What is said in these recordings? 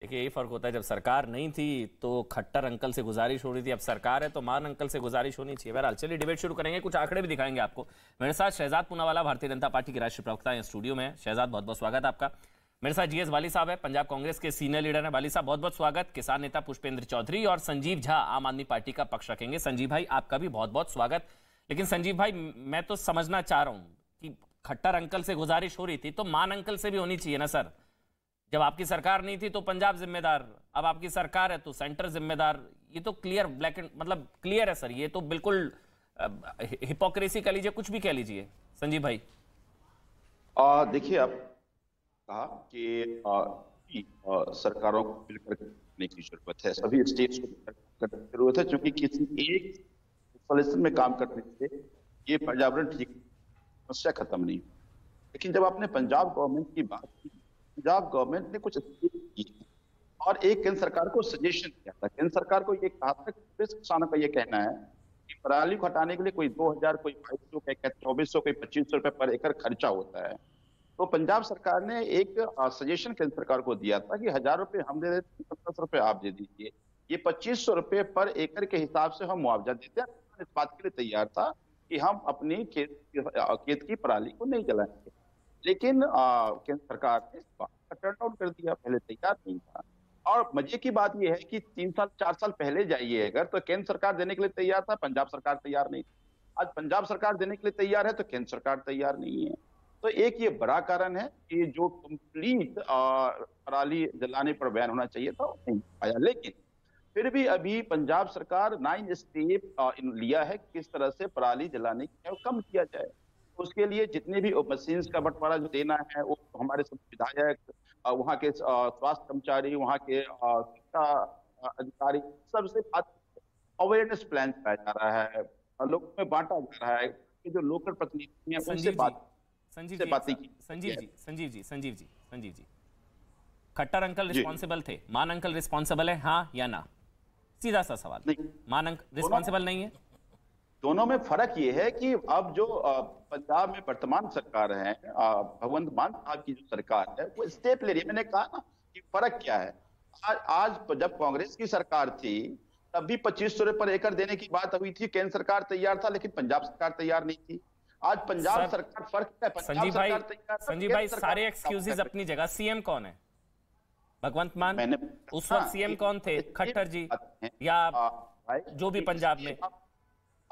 देखिए यही फर्क होता है, जब सरकार नहीं थी तो खट्टर अंकल से गुजारिश हो रही थी, अब सरकार है तो मान अंकल से गुजारिश होनी चाहिए। बहरहाल चलिए डिबेट शुरू करेंगे, कुछ आंकड़े भी दिखाएंगे आपको। मेरे साथ शहजाद पूनावाला भारतीय जनता पार्टी के राष्ट्रीय प्रवक्ता हैं, स्टूडियो में। शहजाद बहुत बहुत स्वागत है आपका। मेरे साथ जीएस वाली साहब है, पंजाब कांग्रेस के सीनियर लीडर हैं। वाली साहब बहुत बहुत स्वागत। किसान नेता पुष्पेंद्र चौधरी और संजीव झा आम आदमी पार्टी का पक्ष रखेंगे। संजीव भाई आपका भी बहुत बहुत स्वागत। लेकिन संजीव भाई मैं तो समझना चाह रहा हूं कि खट्टर अंकल से गुजारिश हो रही थी तो मान अंकल से भी होनी चाहिए ना सर। जब आपकी सरकार नहीं थी तो पंजाब जिम्मेदार, अब आपकी सरकार है तो सेंटर जिम्मेदार। ये तो क्लियर ब्लैक एंड मतलब क्लियर है सर, ये तो बिल्कुल हिपोक्रेसी कह लीजिए, कुछ भी कह लीजिए। संजीव भाई देखिए, आप कहा कि सरकारों को मिलकर करने की जरूरत है, सभी स्टेट्स को मिलकर करने की जरूरत है, क्योंकि किसी एक सॉल्यूशन में काम करने से ये पर्यावरण ठीक समस्या खत्म नहीं। लेकिन जब आपने पंजाब गवर्नमेंट की बात की, पंजाब गवर्नमेंट ने कुछ स्टेप की और एक केंद्र सरकार को सजेशन किया था। केंद्र सरकार को ये कहा था कि किसानों का ये कहना है कि पराली को हटाने के लिए कोई 2000, कोई 2200, कोई 2400, कोई 2500 रुपए पर एकड़ खर्चा होता है। तो पंजाब सरकार ने एक सजेशन केंद्र सरकार को दिया था कि 1000 रुपए हम दे देते, 1700 रुपए आप दे दीजिए, ये 2500 रुपए पर एकड़ के हिसाब से हम मुआवजा देते हैं। इस बात के लिए तैयार था कि हम अपनी खेत की पराली को नहीं जलाएंगे। लेकिन केंद्र सरकार ने इस बात का टर्न डाउन कर दिया, पहले तैयार नहीं था। और मजे की बात यह है कि 3 साल 4 साल पहले जाइए अगर, तो केंद्र सरकार देने के लिए तैयार था, पंजाब सरकार तैयार नहीं थी। आज पंजाब सरकार देने के लिए तैयार है तो केंद्र सरकार तैयार नहीं है। तो एक ये बड़ा कारण है कि जो कंप्लीट पराली जलाने पर बैन होना चाहिए था वो नहीं आया। लेकिन फिर भी अभी पंजाब सरकार 9 स्टेप लिया है किस तरह से पराली जलाने को कम किया जाए। उसके लिए जितने भी मशीन्स का बंटवारा जो देना है वो हमारे सब विधायक, वहाँ के स्वास्थ्य कर्मचारी, वहाँ के शिक्षा अधिकारी सबसे अवेयरनेस प्लान चलाया जा रहा है, लोगों में बांटा जा रहा है कि जो लोकल प्रतिनिधि हैं उनसे बातें की। संजीव जी खट्टर अंकल रिस्पॉन्सिबल थे, मान अंकल रिस्पॉन्सिबल है, हाँ या ना? सीधा सा सवाल। नहीं, मान अंकल रिस्पॉन्सिबल नहीं है। दोनों में फर्क ये है कि अब जो पंजाब में वर्तमान सरकार है, भगवंत मान साहब की जो सरकार है वो स्टेप ले रही है। मैंने कहा ना कि फर्क क्या है। आज जब कांग्रेस की सरकार थी तब भी 2500 रुपए पर एकड़ देने की बात हुई थी, केंद्र सरकार तैयार था लेकिन पंजाब सरकार तैयार नहीं थी। आज पंजाब सरकार, फर्क है, संजीव भाई सारे एक्सक्यूजेस अपनी जगह। सीएम कौन है? भगवंत मान उस वक्त सीएम कौन थे? खट्टर जी या जो भी पंजाब में?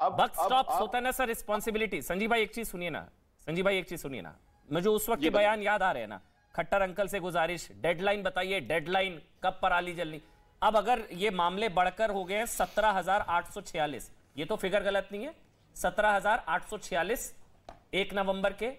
बक स्टॉप होता है ना सर, रिस्पॉन्सिबिलिटी। संजीव भाई एक चीज सुनिए ना, मुझे उस वक्त के बयान याद आ रहे हैं ना। खट्टर अंकल से गुजारिश, डेडलाइन बताइए, डेडलाइन कब पराली जलनी। अब अगर ये मामले बढ़कर हो गए 17,846, ये तो फिगर गलत नहीं है, 17,846 1 नवंबर के,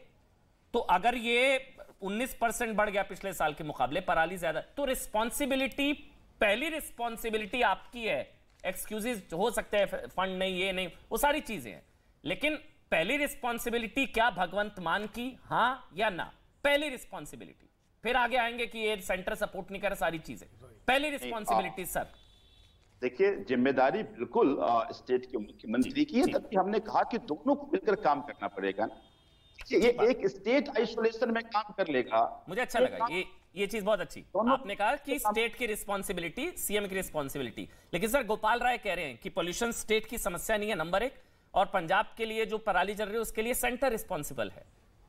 तो अगर ये 19% बढ़ गया पिछले साल के मुकाबले, पराली ज्यादा, तो रिस्पॉन्सिबिलिटी, पहली रिस्पॉन्सिबिलिटी आपकी है। एक्सक्यूजेस हो सकते हैं, फंड नहीं, ये नहीं, वो सारी चीजें हैं, लेकिन पहली रिस्पॉन्सिबिलिटी क्या भगवंत मान की, हाँ या ना? पहली रिस्पॉन्सिबिलिटी, फिर आगे आएंगे कि ये सेंटर सपोर्ट नहीं कर, सारी चीजें। पहली रिस्पॉन्सिबिलिटी सर। देखिए, जिम्मेदारी बिल्कुल स्टेट के मुख्यमंत्री की है, तभी हमने कहा कि दोनों को मिलकर काम करना पड़ेगा। ये एक स्टेट आइसोलेशन में काम कर लेगा, मुझे अच्छा लगा ये चीज बहुत अच्छी। आपने कहा कि स्टेट की रिस्पॉन्सिबिलिटी, सीएम की रिस्पॉन्सिबिलिटी, लेकिन सर गोपाल राय कह रहे हैं कि पोल्यूशन स्टेट की समस्या नहीं है नंबर 1, और पंजाब के लिए जो पराली जल रही है उसके लिए सेंटर रिस्पॉन्सिबल है।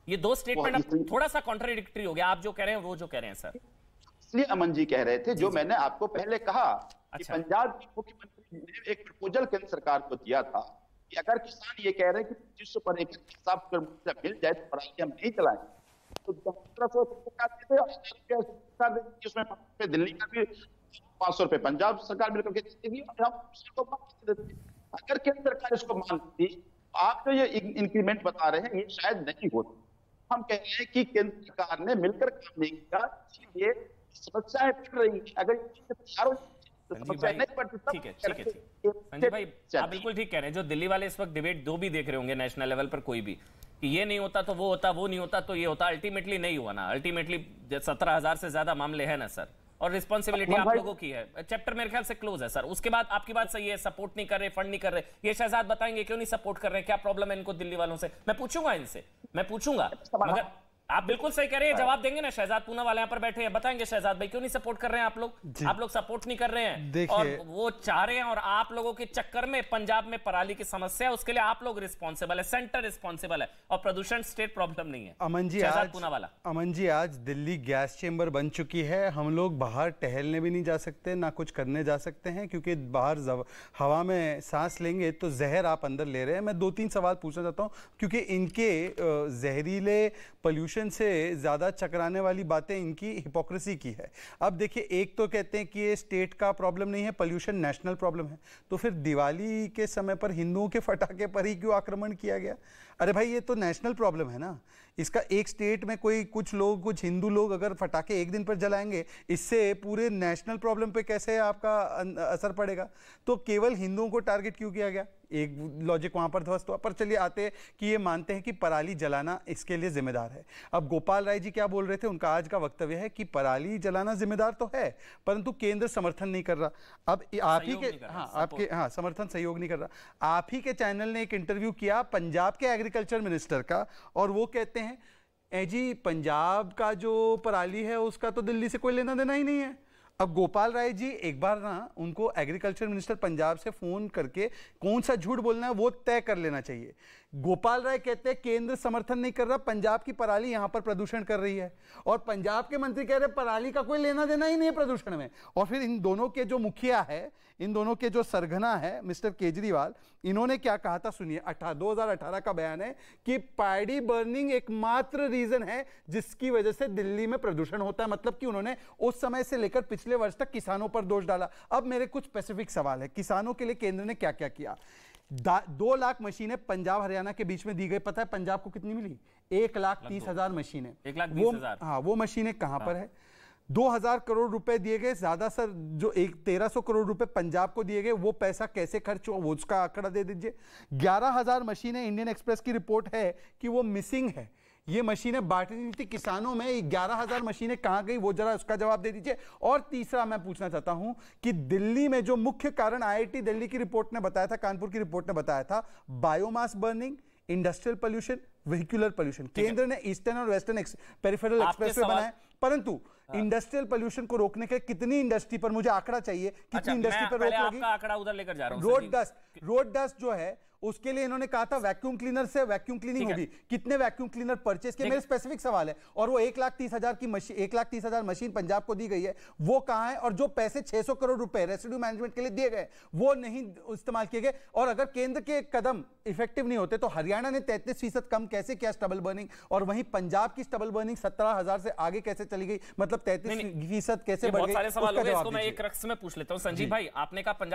ये दो स्टेटमेंट अब थोड़ा सा कॉन्ट्राडिक्टरी हो गया, आप जो कह रहे हैं वो जो कह रहे हैं सर। इसलिए अमन जी कह रहे थे, जो मैंने आपको पहले कहा कि पंजाब के मुख्यमंत्री ने एक प्रपोजल केंद्र सरकार को दिया था कि अगर किसान ये कह रहे हैं कि 2500 पर एकड़ के हिसाब से मिल जाए तो पराली हम नहीं चलाएंगे, तो 1700 उसमें दिल्ली का भी 500 रुपए पंजाब सरकार मिलकर के देती। अगर केंद्र सरकार इसको मानती, आप जो ये इंक्रीमेंट बता रहे हैं ये शायद नहीं होता। हम कह रहे हैं कि केंद्र सरकार ने मिलकर काम नहीं किया, ये समस्याएं बढ़ रही है। अगर ठीक है संजीव भाई, आप बिल्कुल ठीक कह रहे हैं। जो दिल्ली वाले इस वक्त डिबेट दो भी देख रहे होंगे नेशनल लेवल पर, कोई भी, कि ये नहीं होता तो वो होता, वो नहीं होता तो ये होता, अल्टीमेटली नहीं हुआ ना। अल्टीमेटली 17,000 से ज्यादा मामले हैं ना सर, और रिस्पॉन्सिबिलिटी आप लोगों की है। चैप्टर मेरे ख्याल से क्लोज है सर। उसके बाद आपकी बात सही है, सपोर्ट नहीं कर रहे, फंड नहीं कर रहे। ये शहजाद बताएंगे क्यों नहीं सपोर्ट कर रहे हैं, क्या प्रॉब्लम है इनको दिल्ली वालों से? मैं पूछूंगा इनसे, मैं पूछूंगा, आप बिल्कुल सही कह रहे हैं, जवाब देंगे ना। शहजाद पूना वाले यहाँ पर बैठे हैं, बताएंगे शहजाद भाई क्यों नहीं सपोर्ट कर रहे हैं आप लोग? आप लोग सपोर्ट नहीं कर रहे हैं और वो चाह रहे हैं, और आप लोगों के चक्कर में पंजाब में पराली की समस्या है, उसके लिए आप लोग रिस्पॉन्सिबल है, सेंटर रिस्पॉन्सिबल है, और प्रदूषण स्टेट प्रॉब्लम नहीं है। अमन जी आज दिल्ली गैस चेंबर बन चुकी है, हम लोग बाहर टहलने भी नहीं जा सकते, ना कुछ करने जा सकते हैं, क्योंकि बाहर हवा में सांस लेंगे तो जहर आप अंदर ले रहे हैं। मैं 2-3 सवाल पूछना चाहता हूं, क्योंकि इनके जहरीले पोल्यूशन से ज्यादा चकराने वाली बातें इनकी हिपोक्रेसी की है। अब देखिए, एक तो कहते हैं कि ये स्टेट का प्रॉब्लम नहीं है, पोल्यूशन नेशनल प्रॉब्लम है, तो फिर दिवाली के समय पर हिंदुओं के फटाके पर ही क्यों आक्रमण किया गया? अरे भाई, ये तो नेशनल प्रॉब्लम है ना। इसका एक स्टेट में कोई कुछ हिंदू लोग अगर फटाके एक दिन पर जलाएंगे, इससे पूरे नेशनल प्रॉब्लम पे कैसे आपका असर पड़ेगा? तो केवल हिंदुओं को टारगेट क्यों किया गया? एक लॉजिक वहां पर ध्वस्त हुआ। पर चलिए आते हैं कि ये मानते हैं कि पराली जलाना इसके लिए जिम्मेदार है। अब गोपाल राय जी क्या बोल रहे थे, उनका आज का वक्तव्य है कि पराली जलाना जिम्मेदार तो है, परंतु केंद्र समर्थन नहीं कर रहा। अब आप ही के समर्थन सहयोग नहीं कर रहा। आप ही के चैनल ने एक इंटरव्यू किया पंजाब के एग्रीकल्चर मिनिस्टर का, और वो कहते हैं जी पंजाब का जो पराली है उसका तो दिल्ली से कोई लेना देना ही नहीं है। अब गोपाल राय जी एक बार ना उनको एग्रीकल्चर मिनिस्टर पंजाब से फोन करके कौन सा झूठ बोलना है वो तय कर लेना चाहिए। गोपाल राय कहते हैं केंद्र समर्थन नहीं कर रहा, पंजाब की पराली यहां पर प्रदूषण कर रही है, और पंजाब के मंत्री कह रहे पराली का कोई लेना देना ही नहीं है प्रदूषण में। और फिर इन दोनों के जो मुखिया है, इन दोनों के जो सरगना है मिस्टर केजरीवाल, इन्होंने क्या कहा था सुनिए। 2018 का बयान है कि पैडी बर्निंग एकमात्र रीजन है जिसकी वजह से दिल्ली में प्रदूषण होता है। मतलब कि उन्होंने उस समय से लेकर पिछले वर्ष तक किसानों पर दोष डाला। अब मेरे कुछ स्पेसिफिक सवाल है, किसानों के लिए केंद्र ने क्या क्या किया? 2 लाख मशीनें पंजाब हरियाणा के बीच में दी गई। पता है पंजाब को कितनी मिली? 1,30,000 मशीनें। 1,20,000। हाँ, वो मशीनें कहां पर है? 2,000 करोड़ रुपए दिए गए, ज्यादा सर जो 1,300 करोड़ रुपए पंजाब को दिए गए, वो पैसा कैसे खर्च हुआ वो उसका आंकड़ा दे दीजिए। 11,000 मशीनें, इंडियन एक्सप्रेस की रिपोर्ट है कि वो मिसिंग है। ये मशीनें बांटनी थी किसानों में, 11,000 मशीनें कहां गई वो जरा उसका जवाब दे दीजिए। और तीसरा मैं पूछना चाहता हूं कि दिल्ली में जो मुख्य कारण आईआईटी दिल्ली की रिपोर्ट ने बताया था, कानपुर की रिपोर्ट ने बताया था, biomass burning, industrial pollution, vehicular pollution. केंद्र ने ईस्टर्न और वेस्टर्न पेरिफेरल एक्सप्रेसवे बनाए, परंतु इंडस्ट्रियल पोल्यूशन को रोकने के कितनी इंडस्ट्री पर, मुझे आंकड़ा चाहिए, कितनी इंडस्ट्री पर रोक होगी? आंकड़ा उधर लेकर जा रहा हूं। रोड डस्ट जो है उसके लिए इन्होंने कहा था वैक्यूम क्लीनर से वैक्यूम क्लीनिंग होगी। कितने वैक्यूम क्लीनर परचेज किए? मेरे स्पेसिफिक सवाल है। और वो 1,30,000 की मशीन, 1,30,000 मशीन पंजाब को दी गई है, वो कहां है? और जो पैसे 600 करोड़ रुपए रेसिड्यू मैनेजमेंट के लिए दिए गए वो नहीं इस्तेमाल किए गए। और अगर केंद्र के कदम इफेक्टिव नहीं होते तो हरियाणा ने 33% कम कैसे किया स्टबल बर्निंग, और वहीं पंजाब की स्टबल बर्निंग 17,000 से आगे कैसे चली गई? मतलब 33% कैसे बढ़ गई? बहुत सारे सवाल हो गए, इसको मैं एक रक्स में पूछ लेता हूं। संजीव भाई, आपने कहा पंजाब